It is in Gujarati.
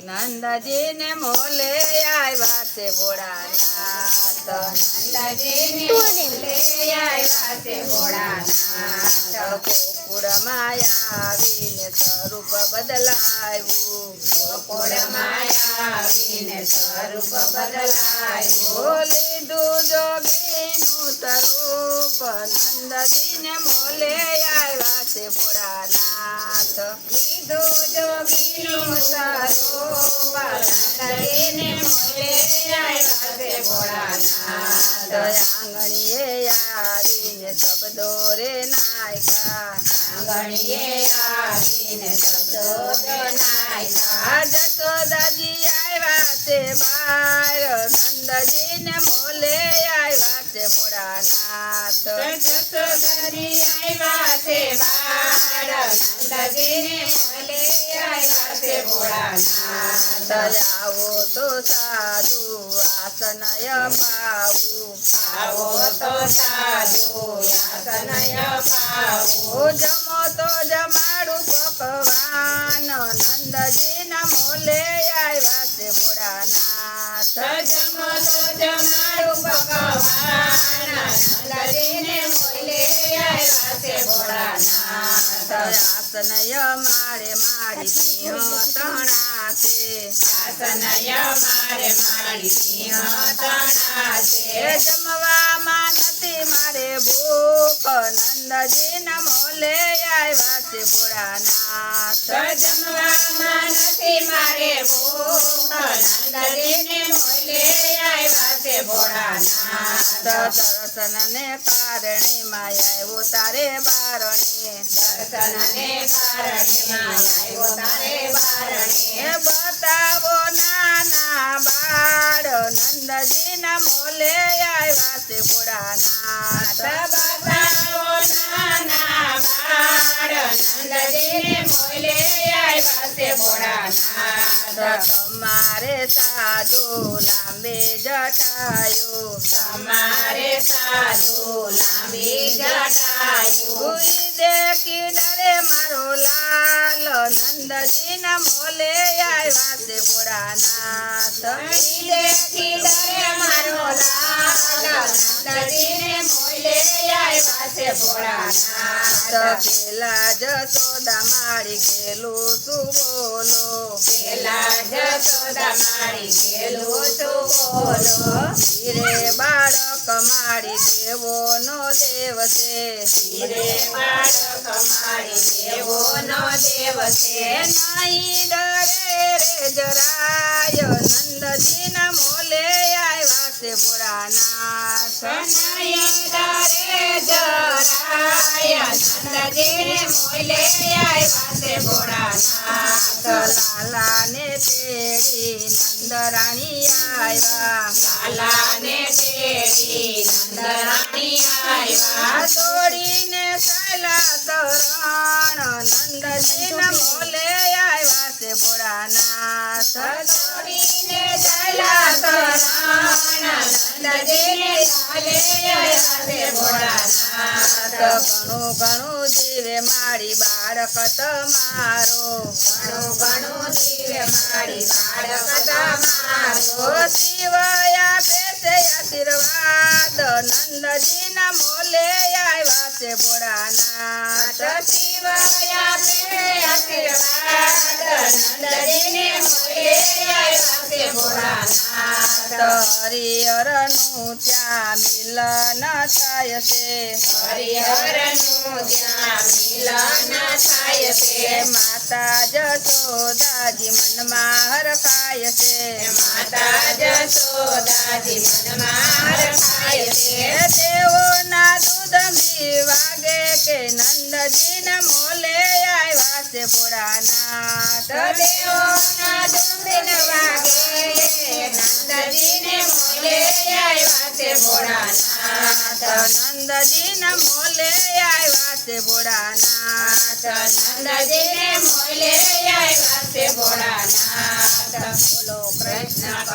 नंदजी ने मोले आया से भोळानाथ। नंदजी ने मोले आया से भोळानाथ। गोकुळ मायावीने स्वरूप बदलाव्યું। गोकुळ मायावीने स्वरूप बदलाવ્યું। લીધું જોગીનું સ્વરૂપ નંદજી ને મોલે આવ્યા છે ભોળાનાથ। લીધું જોગીનું સ્વરૂપ નંદજી ને મોલે આવ્યા છે ભોળાનાથ। આંગણીએ આવીને શબ્દો રે નાયકા। આંગણીએ આવીને શબ્દો રે નાયકા। જશોદાજી આવ્યા છે બાર નંદજી ને મોલે આવ્યા છે ભોળાનાથ। જશોદાજી આવ્યા છે બાર નંદજી ને મોલે આવ્યા છે ભોળાનાથ। આવો તો સાધુ આસનય પાવું। આવો તો સાધુ આસનય પાવું। જમો તો જમાડું પકવાન નંદજી ના મોલે આવ્યા છે ભોળાનાથ। જમો તો જમાડું પકવાન નંદજી ને મોલે આવ્યા છે ભોળાનાથ। આસનય મારે મારી સિંહ તણા છે। આસનય મારે મારી સિંહ તણા છે। જમવામાં નથી મારે ભૂખ નંદજી ના મોલે આવ્યા છે ભોળાનાથ। જમવામાં નથી મારે ભૂખ નંદજી ને મોલે આવ્યા છે ભોળાનાથ। દર્શન ને કારણે માય આવ્યો તારે બારણે। દર્શન ને કારણે માય આવ્યો તારે બારણે। બતાવો નાના બાળ નંદજી ના મોલે આવ્યા છે ભોળાનાથ। બતાવો નાના બાળ નંદજી ને મોલે આવ્યા છે ભોળાનાથ। તમારે સાધુ લાંબે જટાયું। તમારે સાધુ લાંબે જટાયું। દેખી ડરે મારો લાલ નંદજી ના મોલે આવ્યા છે ભોળાનાથ। દેખી ડરે મારો લાલ નંદજી ને મોલે આવ્યા છે ભોળાનાથ। પેલા જશોદા મારી ગેલું શું બોલો। પેલા જશોદા મારી ગેલું શું બોલો। ધીરે બાળક મારી દેવો નો દેવ છે। ધીરે બાળક મારી દેવો નો દેવ છે। નહીં ડરે રે જરાય નંદજી ના મોલે આવ્યા છે ભોળાનાથ। નહીં ડરે જરાય નંદજી ને મોલે આવ્યા છે ભોળાનાથ। લાલા ને તેડી નંદરાણી આવ્યા। લાલા ને તેડી નંદરાણી આવ્યા। દોડીને સૈલા શરણ નંદજી ના મોલે આવ્યા છે ભોળાનાથ। દોડીને સૈલા શરણ નંદજી ને મોલે આવ્યા છે ભોળાનાથ। ઘણું ઘણું જીવે મારી બાળક તમારો। ઘણું ઘણું જીવે મારી બાળક તમારો। શિવયા પેશે આશીર્વાદ નંદજી ના મોલે આવ્યા છે ભોળાનાથ। શિવયા પેશે આશીર્વાદ નંદજી ને મોલે આવ્યા છે ભોળાનાથ। હરિહર નું ત્યાં મિલન થાય છે। હરિહર નું ત્યાં મિલન થાય છે। માતા જશોદાજી મનમાં હરખાય છે। માતા જશોદાજી મનમાં હરખાય છે। દેવોના દૂધ વાગે કે નંદજી ના મોલે આવ્યા છે ભોળાનાથ। દેવોના દૂધ વાગે નંદજી ને મોલે આવ્યા છે ભોળાનાથ। નંદજી ના મોલે આવ્યા છે ભોળાનાથ। નંદજી ને મોલે આવ્યા છે ભોળાનાથ। બોલો કૃષ્ણ।